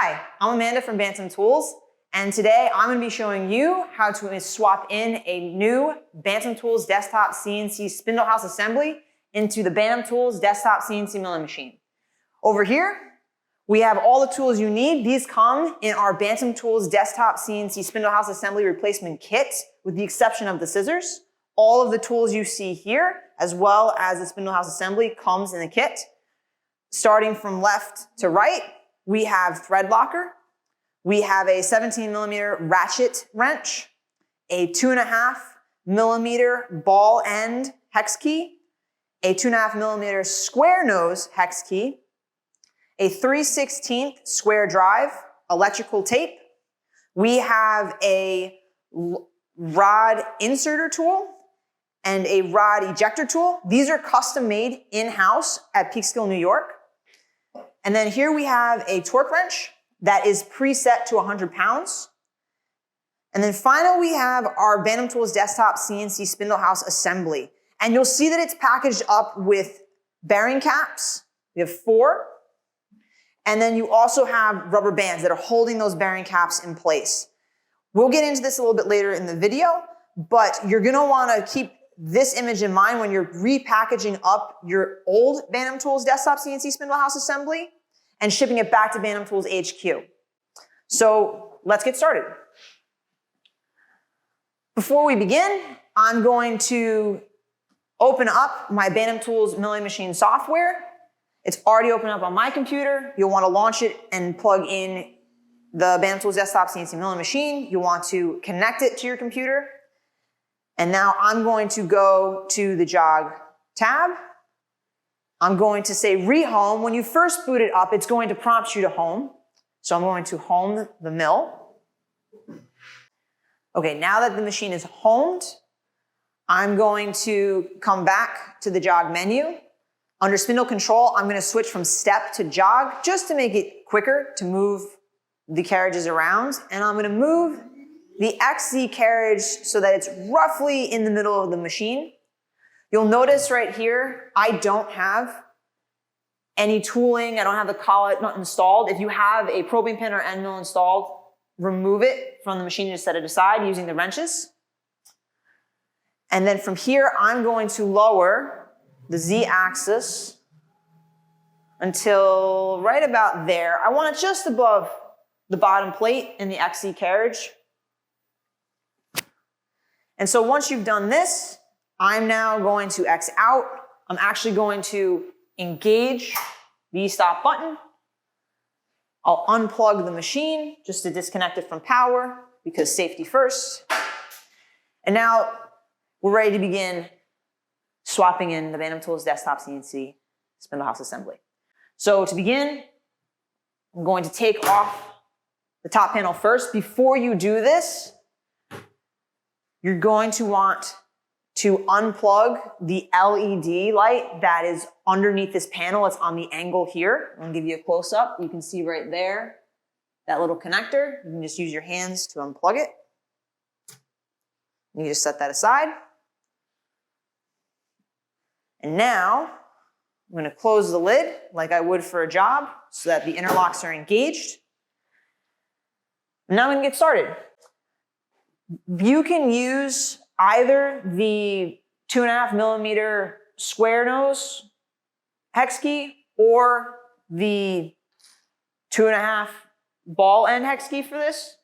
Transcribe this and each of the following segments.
Hi, I'm Amanda from Bantam Tools, and today I'm going to be showing you how to swap in a new Bantam Tools desktop CNC spindle house assembly into the Bantam Tools desktop CNC milling machine. Over here, we have all the tools you need. These come in our Bantam Tools desktop CNC spindle house assembly replacement kit, with the exception of the scissors. All of the tools you see here, as well as the spindle house assembly, comes in the kit. Starting from left to right, we have thread locker. We have a 17mm ratchet wrench, a 2.5mm ball end hex key, a 2.5mm square nose hex key, a 3/16 square drive, electrical tape. We have a rod inserter tool and a rod ejector tool. These are custom made in-house at Peekskill, New York. And then here we have a torque wrench that is preset to 100 pounds. And then finally, we have our Bantam Tools desktop CNC spindle house assembly. And you'll see that it's packaged up with bearing caps. We have 4. And then you also have rubber bands that are holding those bearing caps in place. We'll get into this a little bit later in the video, but you're gonna wanna keep this image in mind when you're repackaging up your old Bantam Tools desktop CNC spindle house assembly and shipping it back to Bantam Tools HQ. So let's get started. Before we begin, I'm going to open up my Bantam Tools milling machine software. It's already opened up on my computer. You'll want to launch it and plug in the Bantam Tools desktop CNC milling machine. You'll want to connect it to your computer. And now I'm going to go to the Jog tab. I'm going to say rehome. When you first boot it up, it's going to prompt you to home. So I'm going to home the mill. Okay, now that the machine is homed, I'm going to come back to the Jog menu. Under spindle control, I'm going to switch from step to jog just to make it quicker to move the carriages around. And I'm going to move the XZ-carriage so that it's roughly in the middle of the machine. You'll notice right here, I don't have any tooling. I don't have the collet nut installed. If you have a probing pin or end mill installed, remove it from the machine and just set it aside using the wrenches. And then from here, I'm going to lower the Z-axis until right about there. I want it just above the bottom plate in the XZ-carriage. And so once you've done this, I'm now going to X out. I'm actually going to engage the stop button. I'll unplug the machine just to disconnect it from power because safety first. And now we're ready to begin swapping in the Bantam Tools desktop CNC spindle house assembly. So to begin, I'm going to take off the top panel first. Before you do this, you're going to want to unplug the LED light that is underneath this panel. It's on the angle here. I'm gonna give you a close up. You can see right there, that little connector. You can just use your hands to unplug it. You just set that aside. And now, I'm gonna close the lid like I would for a job so that the interlocks are engaged. And now I'm gonna get started. You can use either the 2.5mm square nose hex key or the 2.5 ball end hex key for this.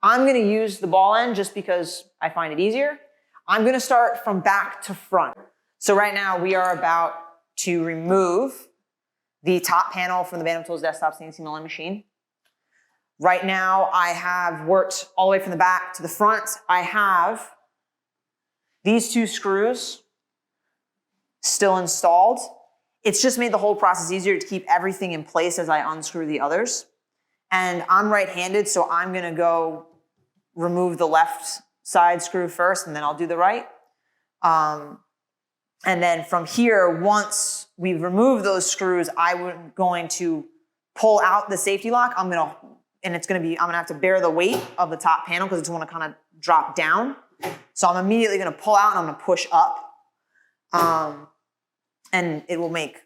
I'm going to use the ball end just because I find it easier. I'm going to start from back to front. So right now we are about to remove the top panel from the Bantam Tools desktop CNC milling machine. Right now, I have worked all the way from the back to the front. I have these 2 screws still installed. It's just made the whole process easier to keep everything in place as I unscrew the others. And I'm right-handed, so I'm gonna go remove the left side screw first, and then I'll do the right. And then from here, once we've removed those screws, I'm going to pull out the safety lock. I'm gonna have to bear the weight of the top panel because it's gonna kind of drop down. So I'm immediately gonna pull out and I'm gonna push up. And it will make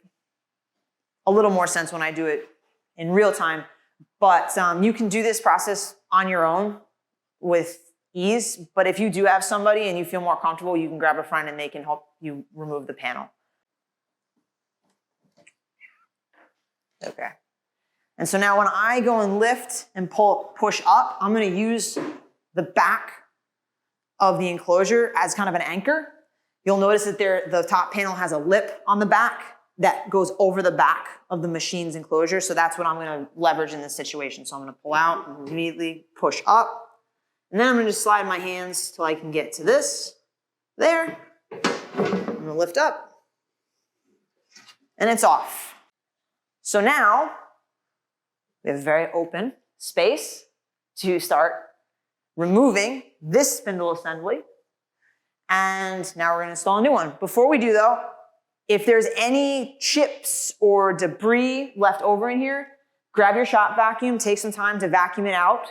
a little more sense when I do it in real time. But you can do this process on your own with ease. But if you do have somebody and you feel more comfortable, you can grab a friend and they can help you remove the panel. Okay. And so now when I go and lift and push up, I'm going to use the back of the enclosure as kind of an anchor. You'll notice that the top panel has a lip on the back that goes over the back of the machine's enclosure. So that's what I'm going to leverage in this situation. So I'm going to pull out and immediately push up. And then I'm going to just slide my hands till I can get to this, there. I'm going to lift up. And it's off. So now we have a very open space to start removing this spindle assembly. And now we're going to install a new one. Before we do though, if there's any chips or debris left over in here, grab your shop vacuum, take some time to vacuum it out.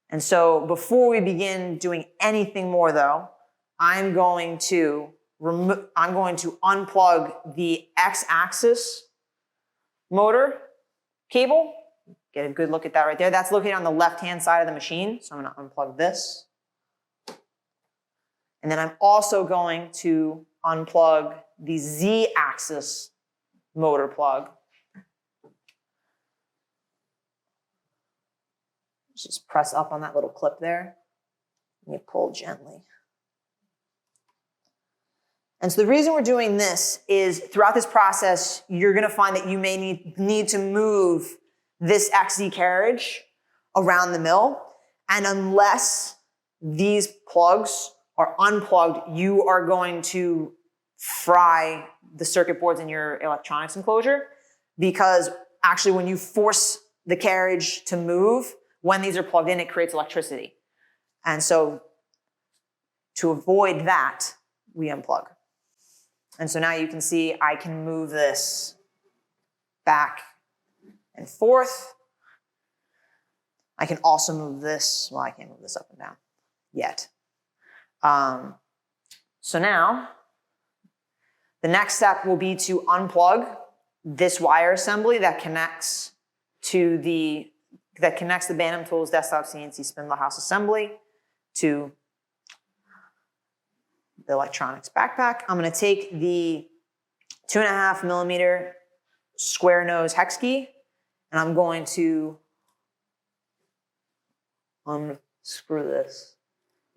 And so before we begin doing anything more though, I'm going to unplug the X-axis motor cable. Get a good look at that right there. That's located on the left-hand side of the machine. So I'm going to unplug this. And then I'm also going to unplug the Z-axis motor plug. Just press up on that little clip there. And you pull gently. And so the reason we're doing this is throughout this process, you're going to find that you may need to move this XZ-carriage around the mill. And unless these plugs are unplugged, you are going to fry the circuit boards in your electronics enclosure, because actually when you force the carriage to move, when these are plugged in, it creates electricity. And so to avoid that, we unplug. And so now you can see I can move this back and forth. I can also move this. Well, I can't move this up and down yet. So now the next step will be to unplug this wire assembly that connects the Bantam Tools desktop CNC Spindle house assembly to the electronics backpack. I'm going to take the 2.5 millimeter square nose hex key and I'm going to unscrew this.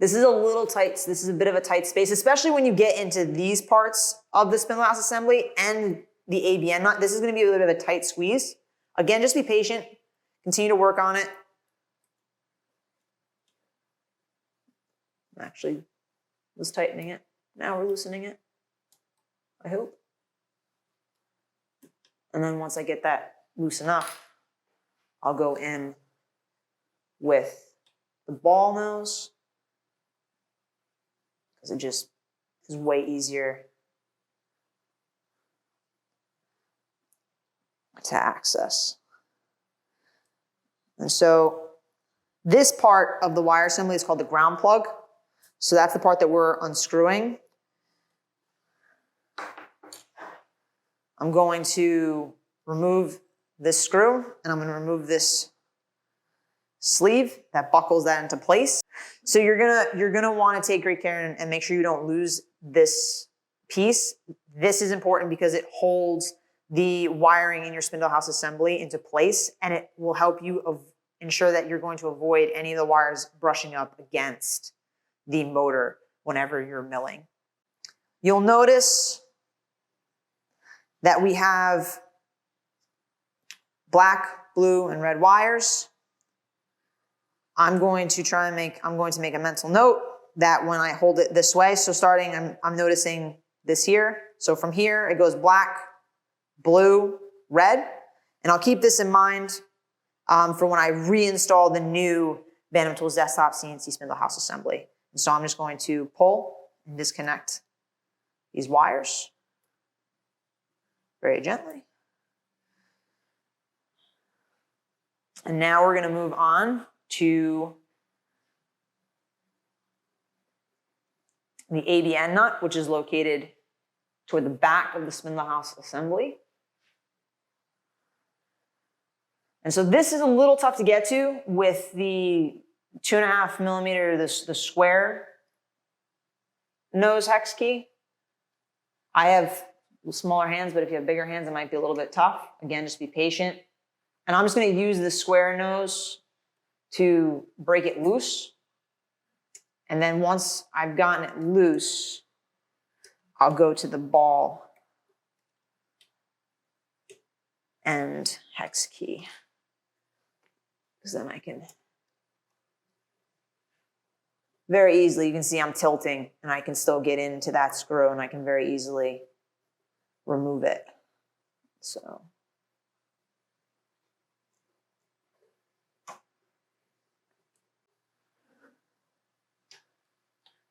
This is a little tight. This is a bit of a tight space, especially when you get into these parts of the spindle house assembly and the ABN nut. This is going to be a little bit of a tight squeeze. Again, just be patient. Continue to work on it. Actually, was tightening it. Now we're loosening it, I hope. And then once I get that loose enough, I'll go in with the ball nose, because it just is way easier to access. And so this part of the wire assembly is called the ground plug. So that's the part that we're unscrewing. I'm going to remove this screw and I'm going to remove this sleeve that buckles that into place. So you're gonna want to take great care and make sure you don't lose this piece. This is important because it holds the wiring in your spindle house assembly into place, and it will help you ensure that you're going to avoid any of the wires brushing up against the motor whenever you're milling. You'll notice that we have black, blue, and red wires. I'm going to make a mental note that when I hold it this way, so starting, I'm noticing this here. So from here, it goes black, blue, red, and I'll keep this in mind for when I reinstall the new Bantam Tools desktop CNC Spindle house assembly. And so I'm just going to pull and disconnect these wires very gently. And now we're going to move on to the ABN nut, which is located toward the back of the spindle house assembly. And so this is a little tough to get to with the 2.5 millimeter, the square nose hex key. I have smaller hands, but if you have bigger hands, it might be a little bit tough. Again, just be patient. And I'm just going to use the square nose to break it loose. And then once I've gotten it loose, I'll go to the ball and hex key. Because then I can very easily, you can see I'm tilting and I can still get into that screw and I can very easily remove it. So.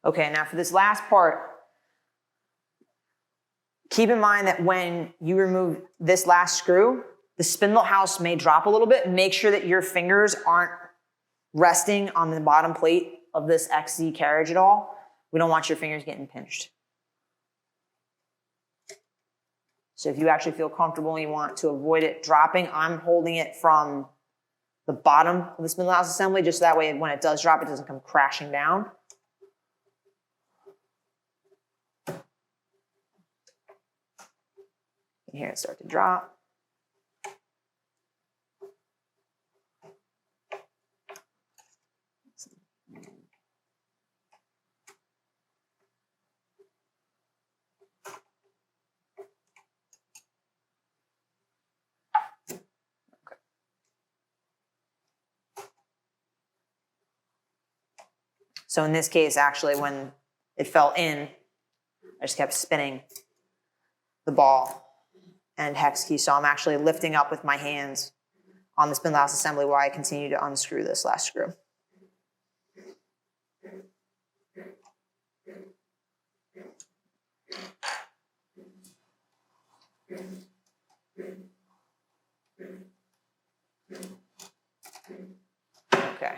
Okay, now for this last part, keep in mind that when you remove this last screw, the spindle house may drop a little bit. Make sure that your fingers aren't resting on the bottom plate of this XZ carriage at all. We don't want your fingers getting pinched. So if you actually feel comfortable and you want to avoid it dropping, I'm holding it from the bottom of the spindle house assembly, just that way when it does drop, it doesn't come crashing down. You can hear it start to drop. So in this case, actually, when it fell in, I just kept spinning the ball and hex key. So I'm actually lifting up with my hands on the spindle house assembly while I continue to unscrew this last screw. Okay.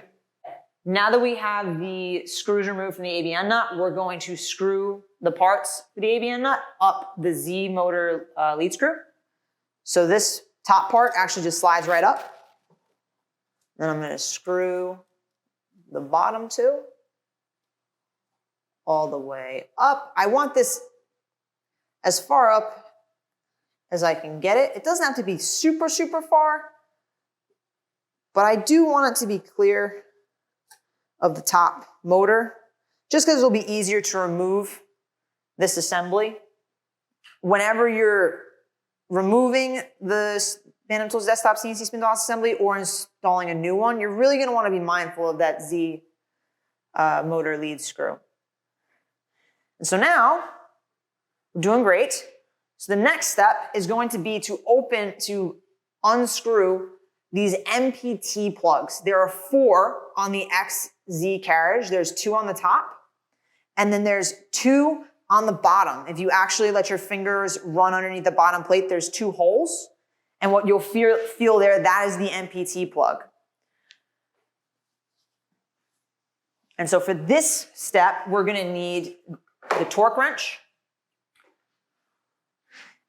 Now that we have the screws removed from the ABN nut, we're going to screw the parts for the ABN nut up the Z motor lead screw. So this top part actually just slides right up. Then I'm going to screw the bottom two all the way up. I want this as far up as I can get it. It doesn't have to be super, super far, but I do want it to be clear of the top motor, just because it'll be easier to remove this assembly. Whenever you're removing the Bantam Tools desktop CNC Spindle house assembly or installing a new one, you're really going to want to be mindful of that Z motor lead screw. And so now, we're doing great. So the next step is going to be to unscrew these MPT plugs. There are 4 on the XZ carriage. There's 2 on the top, and then there's 2 on the bottom. If you actually let your fingers run underneath the bottom plate, there's 2 holes, and what you'll feel there, that is the MPT plug. And so for this step, we're gonna need the torque wrench,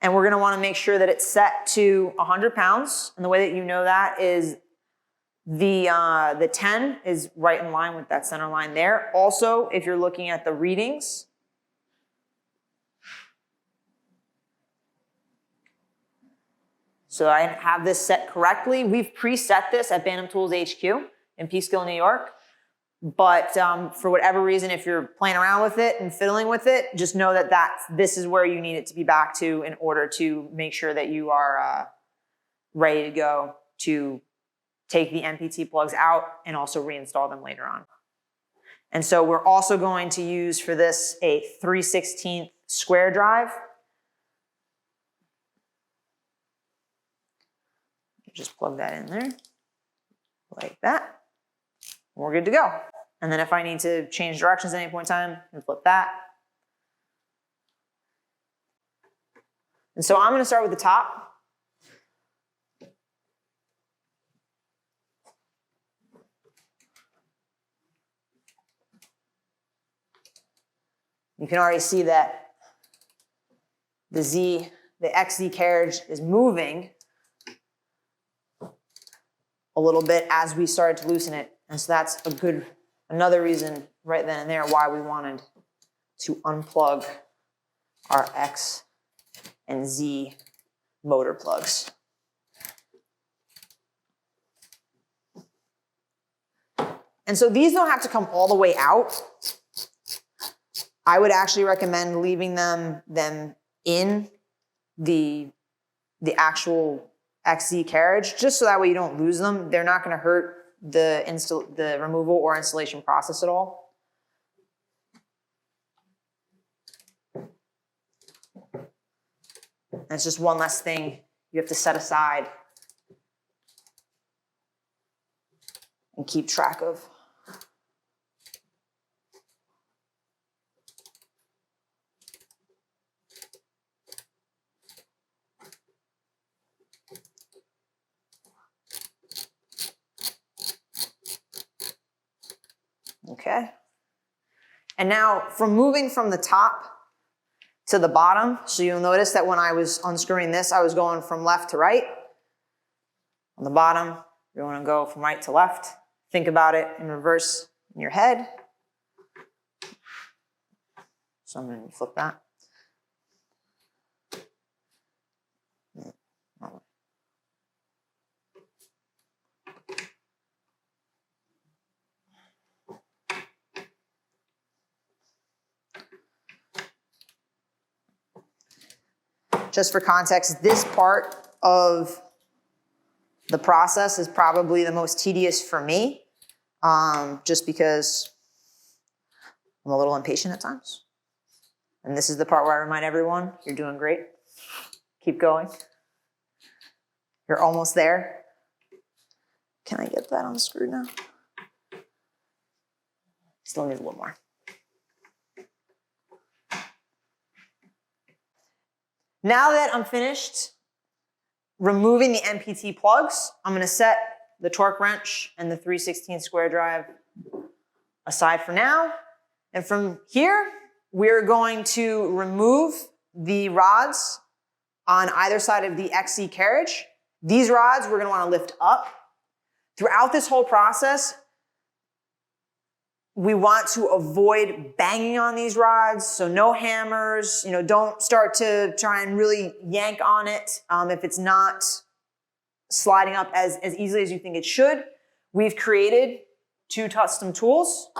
and we're gonna wanna make sure that it's set to 100 pounds. And the way that you know that is the 10 is right in line with that center line there. Also, if you're looking at the readings, so I have this set correctly. We've preset this at Bantam Tools HQ in Peekskill, New York. But for whatever reason, if you're playing around with it and fiddling with it, just know that this is where you need it to be back to in order to make sure that you are ready to go to take the MPT plugs out and also reinstall them later on. And so we're also going to use for this a 3/16 square drive. Just plug that in there like that. We're good to go. And then if I need to change directions at any point in time, I can flip that. And so I'm going to start with the top. You can already see that the XZ carriage is moving. a little bit as we started to loosen it. And so that's another reason right then and there why we wanted to unplug our X and Z motor plugs. And so these don't have to come all the way out. I would actually recommend leaving them in the actual XZ carriage, just so that way you don't lose them. They're not going to hurt the removal or installation process at all. And it's just one less thing you have to set aside and keep track of. Okay. And now from moving from the top to the bottom, so you'll notice that when I was unscrewing this, I was going from left to right. On the bottom, you're going to go from right to left. Think about it in reverse in your head. So I'm going to flip that. Just for context, this part of the process is probably the most tedious for me, just because I'm a little impatient at times. And this is the part where I remind everyone, you're doing great. Keep going. You're almost there. Can I get that unscrewed now? Still needs a little more. Now that I'm finished removing the MPT plugs, I'm going to set the torque wrench and the 3/16 square drive aside for now. And from here, we're going to remove the rods on either side of the XZ carriage. These rods we're going to want to lift up. Throughout this whole process, we want to avoid banging on these rods, so no hammers. Don't start to try and really yank on it if it's not sliding up as easily as you think it should. We've created 2 custom tools.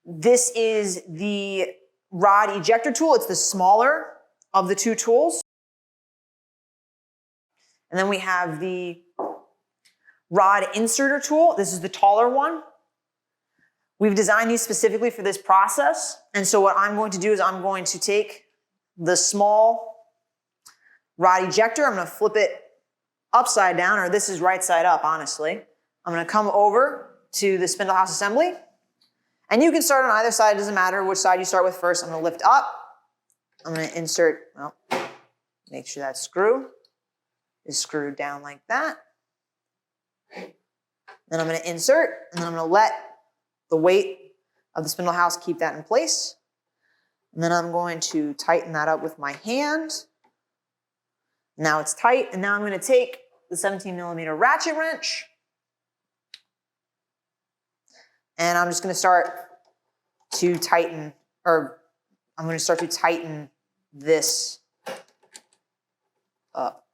This is the rod ejector tool. It's the smaller of the 2 tools. And then we have the rod inserter tool. This is the taller one. We've designed these specifically for this process. And so what I'm going to do is I'm going to take the small rod ejector. I'm going to flip it upside down, or this is right side up, honestly. I'm going to come over to the spindle house assembly. And you can start on either side. It doesn't matter which side you start with first. I'm going to lift up. I'm going to insert, make sure that screw is screwed down like that. Then I'm going to insert, and then I'm going to let the weight of the spindle house keep that in place. And then I'm going to tighten that up with my hand. Now it's tight, and now I'm going to take the 17mm ratchet wrench, and I'm just going to start to tighten, this up.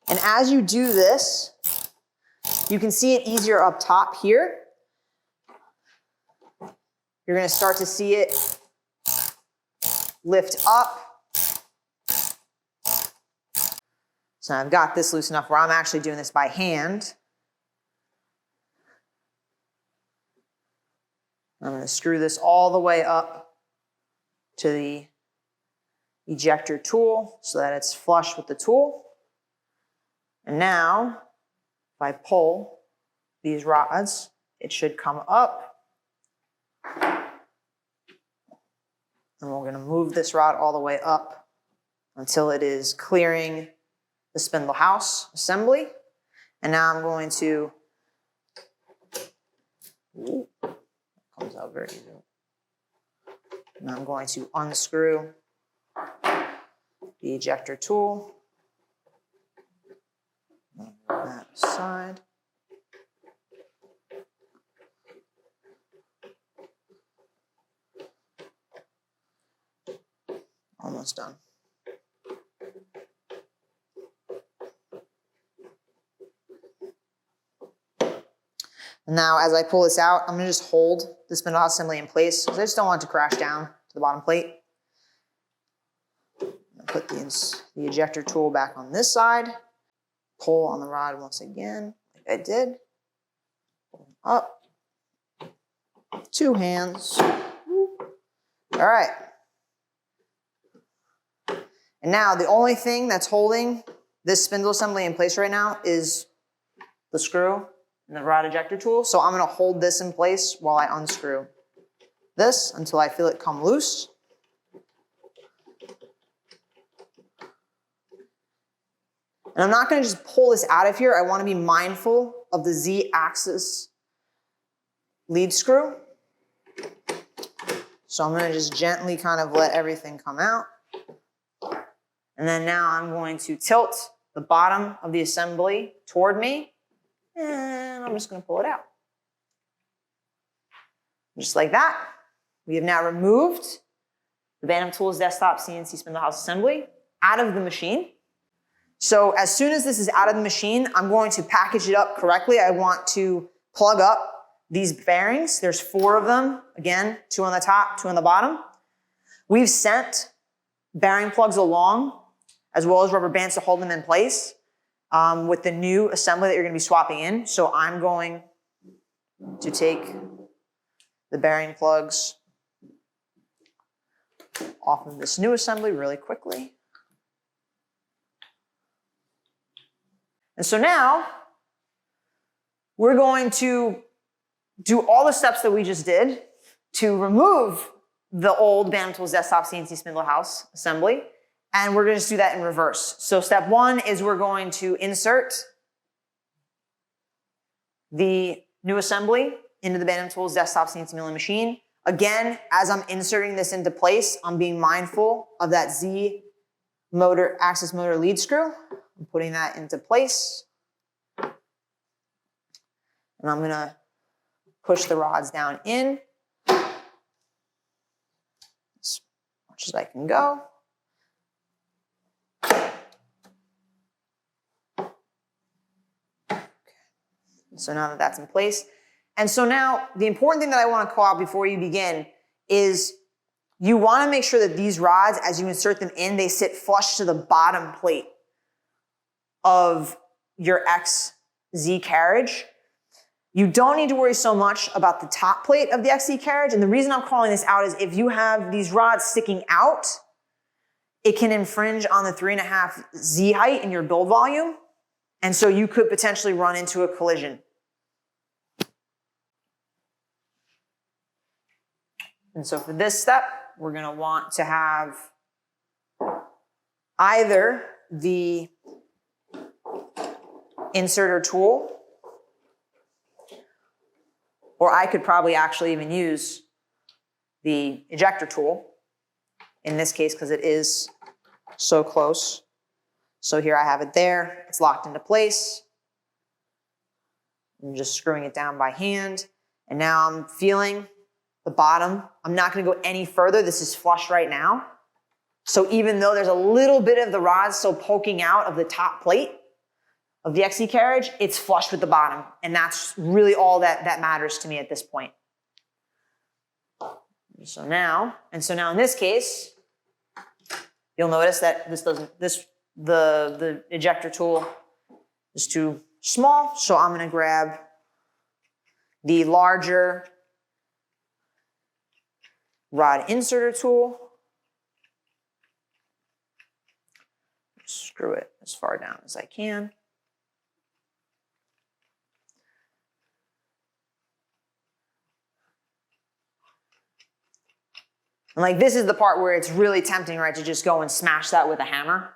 And as you do this, you can see it easier up top here. You're going to start to see it lift up. So I've got this loose enough where I'm actually doing this by hand. I'm going to screw this all the way up to the ejector tool so that it's flush with the tool. And now, if I pull these rods, it should come up. And we're going to move this rod all the way up until it is clearing the spindle house assembly. And now I'm going to, comes out very easy. And I'm going to unscrew the ejector tool. that aside. Almost done. Now, as I pull this out, I'm gonna just hold the spindle house assembly in place because I just don't want it to crash down to the bottom plate. Put the ejector tool back on this side. Pull on the rod once again, like I did. Pull up. 2 hands. All right. And now the only thing that's holding this spindle assembly in place right now is the screw and the rod ejector tool. So I'm gonna hold this in place while I unscrew this until I feel it come loose. And I'm not gonna just pull this out of here. I wanna be mindful of the Z-axis lead screw. So I'm gonna just gently kind of let everything come out. And then now I'm going to tilt the bottom of the assembly toward me, and I'm just gonna pull it out. Just like that. We have now removed the Bantam Tools desktop CNC Spindle House assembly out of the machine. So as soon as this is out of the machine, I'm going to package it up correctly. I want to plug up these bearings. There's 4 of them. Again, 2 on the top, 2 on the bottom. We've sent bearing plugs along, as well as rubber bands to hold them in place with the new assembly that you're gonna be swapping in. So I'm going to take the bearing plugs off of this new assembly really quickly. And so now we're going to do all the steps that we just did to remove the old Bantam Tools desktop CNC Spindle House assembly. And we're going to do that in reverse. So step 1 is we're going to insert the new assembly into the Bantam Tools desktop CNC milling machine. Again, as I'm inserting this into place, I'm being mindful of that Z motor, axis motor lead screw. I'm putting that into place. And I'm gonna push the rods down in as much as I can go. Okay. So now that that's in place. And so now the important thing that I wanna call out before you begin is you wanna make sure that these rods, as you insert them in, they sit flush to the bottom plate of your XZ-carriage. You don't need to worry so much about the top plate of the XZ-carriage. And the reason I'm calling this out is if you have these rods sticking out, it can infringe on the 3.5 Z height in your build volume. And so you could potentially run into a collision. And so for this step, we're gonna want to have either the inserter tool, or I could probably actually even use the ejector tool in this case because it is so close. So here I have it there, it's locked into place. I'm just screwing it down by hand. And now I'm feeling the bottom. I'm not gonna go any further. This is flush right now. So even though there's a little bit of the rod still poking out of the top plate of the XZ-carriage, it's flush with the bottom. And that's really all that matters to me at this point. So now in this case, you'll notice that the ejector tool is too small. So I'm gonna grab the larger rod inserter tool. Screw it as far down as I can. And like this is the part where it's really tempting, right, to just go and smash that with a hammer.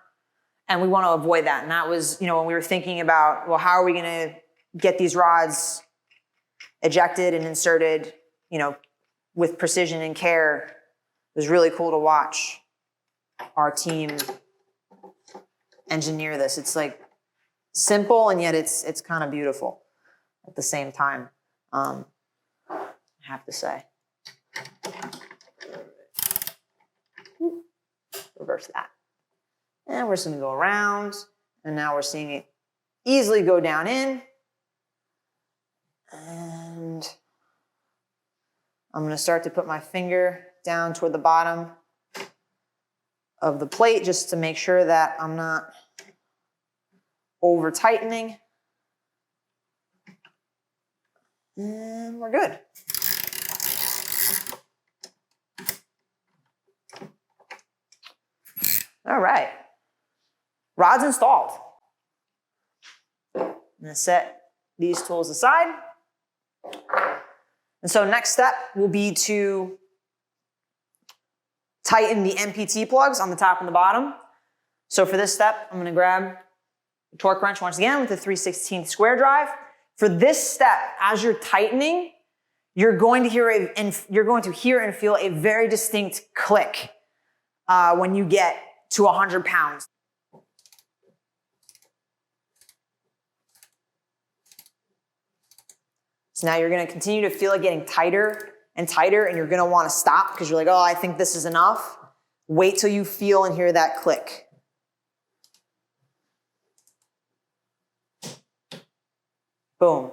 And we want to avoid that. And that was, when we were thinking about, well, how are we going to get these rods ejected and inserted, with precision and care. It was really cool to watch our team engineer this. It's like simple, and yet it's kind of beautiful at the same time, I have to say. Reverse that. And we're just going to go around, and now we're seeing it easily go down in. And I'm going to start to put my finger down toward the bottom of the plate just to make sure that I'm not over tightening. And we're good. All right, rod's installed. I'm gonna set these tools aside. And so next step will be to tighten the MPT plugs on the top and the bottom. So for this step, I'm gonna grab the torque wrench once again with the 3/16 square drive. For this step, as you're tightening, you're going to hear and feel a very distinct click when you get to 100 pounds. So now you're going to continue to feel it getting tighter and tighter, and you're going to want to stop because you're like, oh, I think this is enough. Wait till you feel and hear that click. Boom.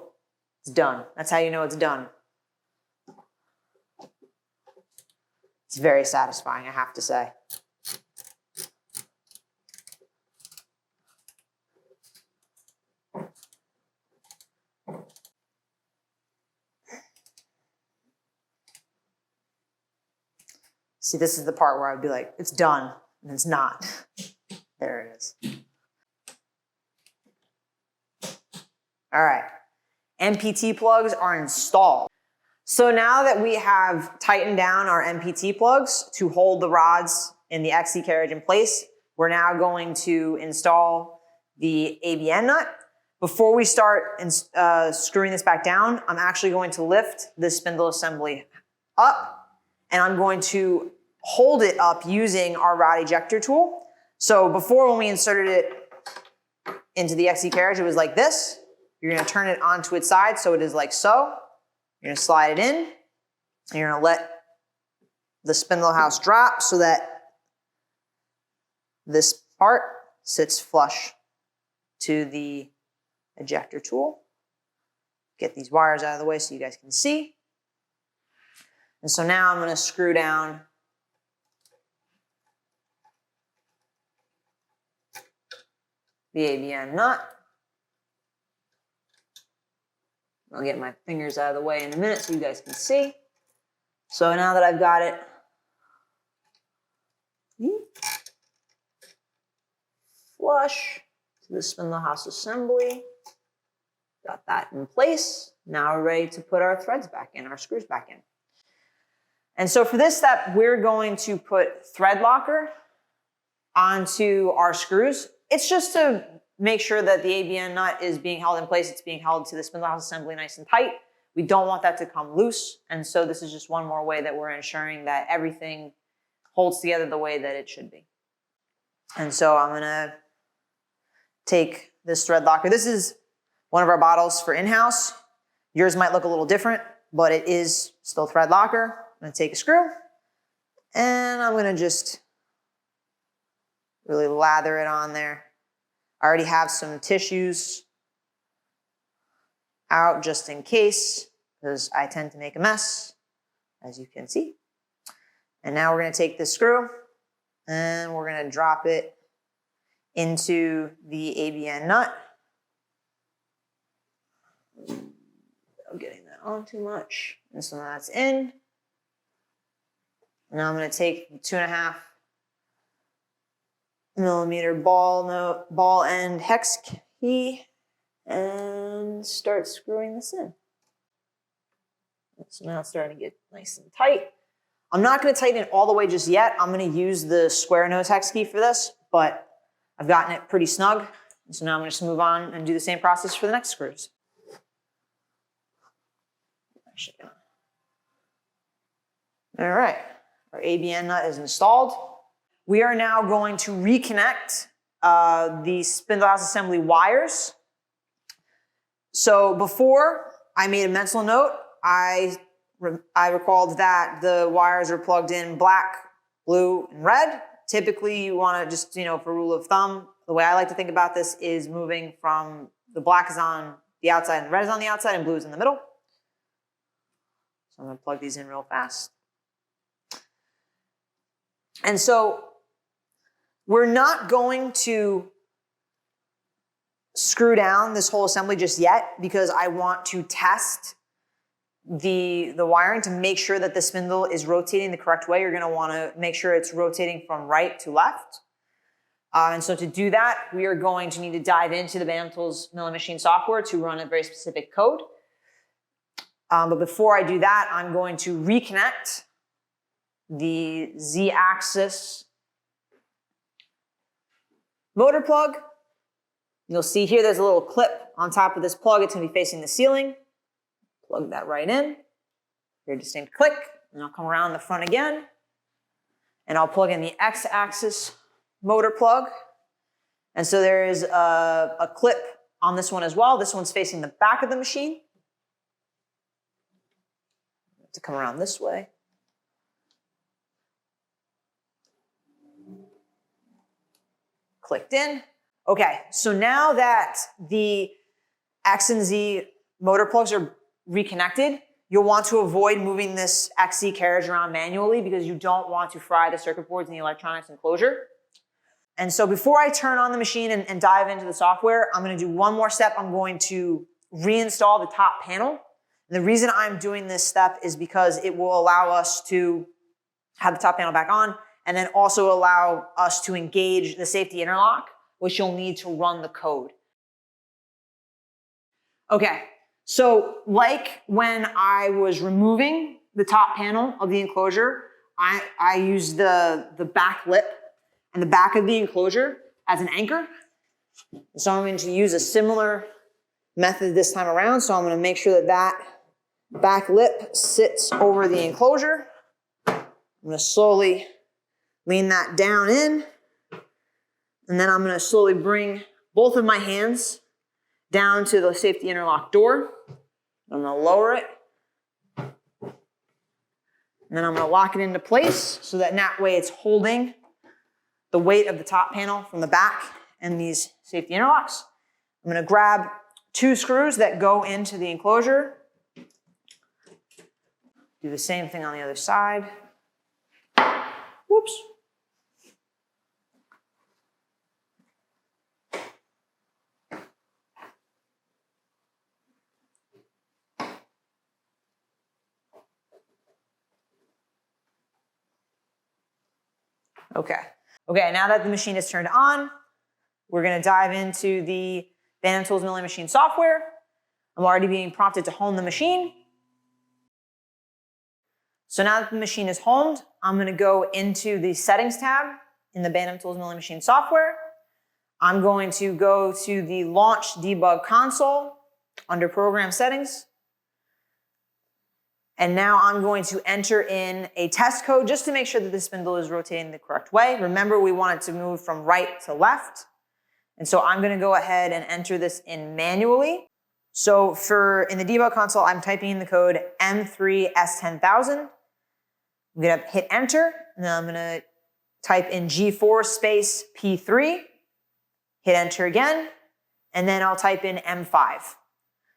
It's done. That's how you know it's done. It's very satisfying, I have to say. See, this is the part where I'd be like, it's done, and it's not. There it is. All right, MPT plugs are installed. So now that we have tightened down our MPT plugs to hold the rods in the XZ-carriage in place, we're now going to install the ABN nut. Before we start screwing this back down, I'm actually going to lift the spindle assembly up, and I'm going to hold it up using our rod ejector tool. So before, when we inserted it into the XZ-carriage, it was like this. You're going to turn it onto its side so it is like so. You're going to slide it in, and you're going to let the spindle house drop so that this part sits flush to the ejector tool. Get these wires out of the way so you guys can see. And so now I'm going to screw down the ABN nut. I'll get my fingers out of the way in a minute so you guys can see. So now that I've got it flush to the spindle house assembly, got that in place. Now we're ready to put our threads back in, our screws back in. And so for this step, we're going to put thread locker onto our screws. It's just to make sure that the ABN nut is being held in place. It's being held to the spindle house assembly nice and tight. We don't want that to come loose. And so this is just one more way that we're ensuring that everything holds together the way that it should be. And so I'm gonna take this thread locker. This is one of our bottles for in-house. Yours might look a little different, but it is still thread locker. I'm gonna take a screw, and I'm gonna just really lather it on there. I already have some tissues out just in case, because I tend to make a mess, as you can see. And now we're gonna take this screw, and we're gonna drop it into the ABN nut. I'm getting that on too much. And so that's in. Now I'm going to take the 2.5 millimeter ball end hex key and start screwing this in. So now it's starting to get nice and tight. I'm not going to tighten it all the way just yet. I'm going to use the square nose hex key for this, but I've gotten it pretty snug. So now I'm going to just move on and do the same process for the next screws. All right, our ABN nut is installed. We are now going to reconnect the spindle house assembly wires. So before I made a mental note, I recalled that the wires are plugged in black, blue, and red. Typically, you want to just, for rule of thumb, the way I like to think about this is moving from the black is on the outside and red is on the outside and blue is in the middle. So I'm going to plug these in real fast. And so we're not going to screw down this whole assembly just yet because I want to test the wiring to make sure that the spindle is rotating the correct way. You're going to want to make sure it's rotating from right to left. And so to do that, we are going to need to dive into the Bantam Tools milling machine software to run a very specific code. But before I do that, I'm going to reconnect the Z-axis motor plug. You'll see here there's a little clip on top of this plug. It's going to be facing the ceiling. Plug that right in. Very distinct click. And I'll come around the front again. And I'll plug in the X-axis motor plug. And so there is a clip on this one as well. This one's facing the back of the machine. To come around this way. Clicked in. Okay, so now that the X and Z motor plugs are reconnected, you'll want to avoid moving this XZ-carriage around manually because you don't want to fry the circuit boards in the electronics enclosure. And so before I turn on the machine and dive into the software, I'm going to do one more step. I'm going to reinstall the top panel. And the reason I'm doing this step is because it will allow us to have the top panel back on and then also allow us to engage the safety interlock, which you'll need to run the code. Okay, so like when I was removing the top panel of the enclosure, I used the back lip and the back of the enclosure as an anchor. So I'm going to use a similar method this time around. So I'm going to make sure that that back lip sits over the enclosure. I'm going to slowly lean that down in. And then I'm going to slowly bring both of my hands down to the safety interlock door. I'm going to lower it. And then I'm going to lock it into place so that in that way it's holding the weight of the top panel from the back and these safety interlocks. I'm going to grab 2 screws that go into the enclosure. Do the same thing on the other side. Whoops. Okay, now that the machine is turned on, we're going to dive into the Bantam Tools milling machine software. I'm already being prompted to home the machine. So now that the machine is homed, I'm going to go into the settings tab in the Bantam Tools milling machine software. I'm going to go to the launch debug console under program settings. And now I'm going to enter in a test code just to make sure that the spindle is rotating the correct way. Remember, we want it to move from right to left. And so I'm going to go ahead and enter this in manually. So in the debug console, I'm typing in the code M3S10000. I'm going to hit enter, and then I'm going to type in G4 space P3, hit enter again, and then I'll type in M5.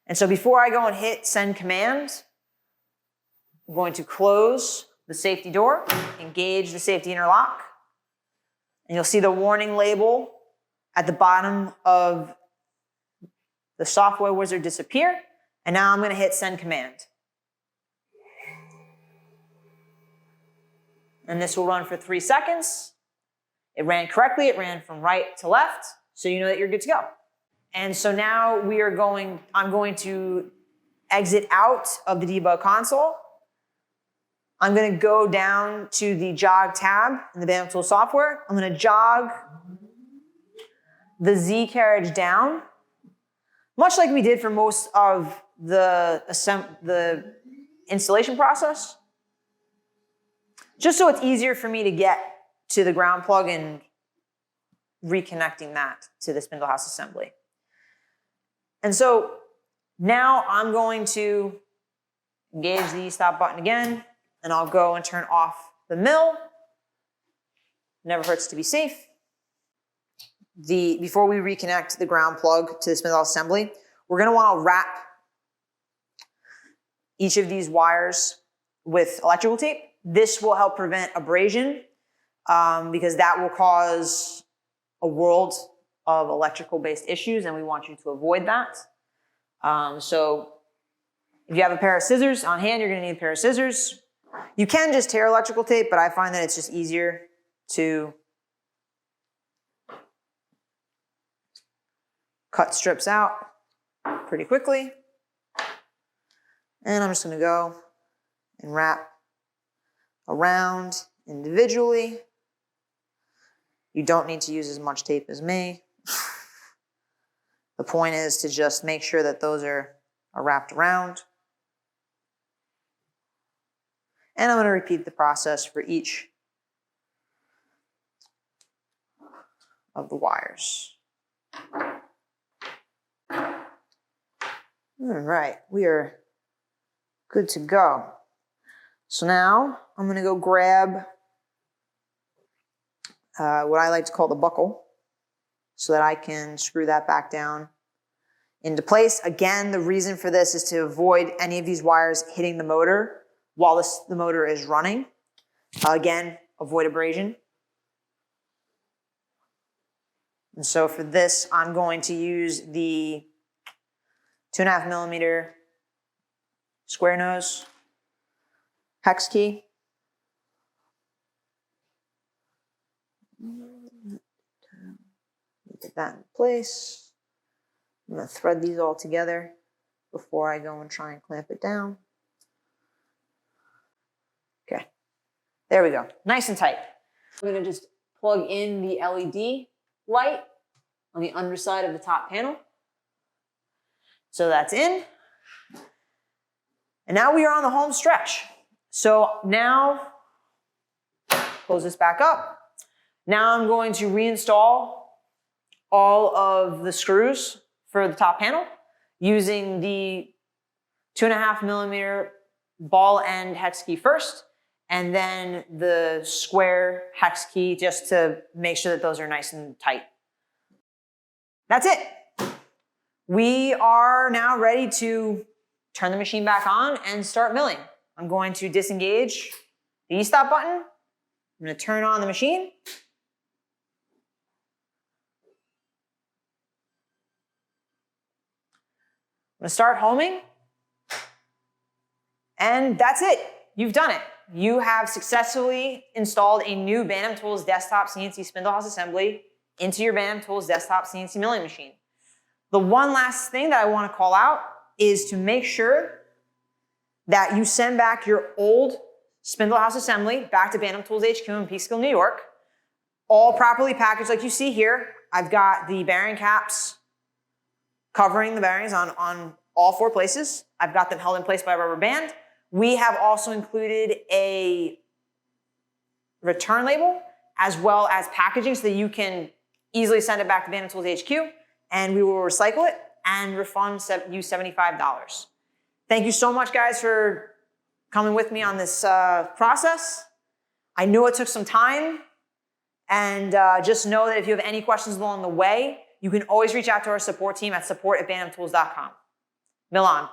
And so before I go and hit send command, I'm going to close the safety door, engage the safety interlock, and you'll see the warning label at the bottom of the software wizard disappear. And now I'm going to hit send command. And this will run for 3 seconds. It ran correctly. It ran from right to left. So you know that you're good to go. And so now I'm going to exit out of the debug console. I'm going to go down to the jog tab in the Bantam Tools software. I'm going to jog the Z-carriage down, much like we did for most of the installation process, just so it's easier for me to get to the ground plug and reconnecting that to the spindle house assembly. And so now I'm going to engage the stop button again, and I'll go and turn off the mill. Never hurts to be safe. Before we reconnect the ground plug to the spindle house assembly, we're going to want to wrap each of these wires with electrical tape. This will help prevent abrasion because that will cause a world of electrical-based issues, and we want you to avoid that. So if you have a pair of scissors on hand, you're going to need a pair of scissors. You can just tear electrical tape, but I find that it's just easier to cut strips out pretty quickly. And I'm just going to go and wrap around individually. You don't need to use as much tape as me. The point is to just make sure that those are wrapped around. And I'm going to repeat the process for each of the wires. All right, we are good to go. So now I'm going to go grab what I like to call the buckle so that I can screw that back down into place. Again, the reason for this is to avoid any of these wires hitting the motor while the motor is running. Again, avoid abrasion. And so for this, I'm going to use the 2.5 millimeter square nose hex key. Get that in place. I'm going to thread these all together before I go and try and clamp it down. Okay, there we go. Nice and tight. I'm going to just plug in the LED light on the underside of the top panel. So that's in. And now we are on the home stretch. So now, close this back up. Now I'm going to reinstall all of the screws for the top panel using the 2.5 millimeter ball end hex key first, and then the square hex key just to make sure that those are nice and tight. That's it. We are now ready to turn the machine back on and start milling. I'm going to disengage the E-stop button. I'm going to turn on the machine. I'm going to start homing. And that's it. You've done it. You have successfully installed a new Bantam Tools desktop CNC spindle house assembly into your Bantam Tools desktop CNC milling machine. The one last thing that I want to call out is to make sure that you send back your old spindle house assembly back to Bantam Tools HQ in Peekskill, New York, all properly packaged like you see here. I've got the bearing caps covering the bearings on all 4 places. I've got them held in place by a rubber band. We have also included a return label as well as packaging so that you can easily send it back to Bantam Tools HQ, and we will recycle it and refund you $75. Thank you so much, guys, for coming with me on this process. I know it took some time, and just know that if you have any questions along the way, you can always reach out to our support team at support@bantamtools.com. Mill on.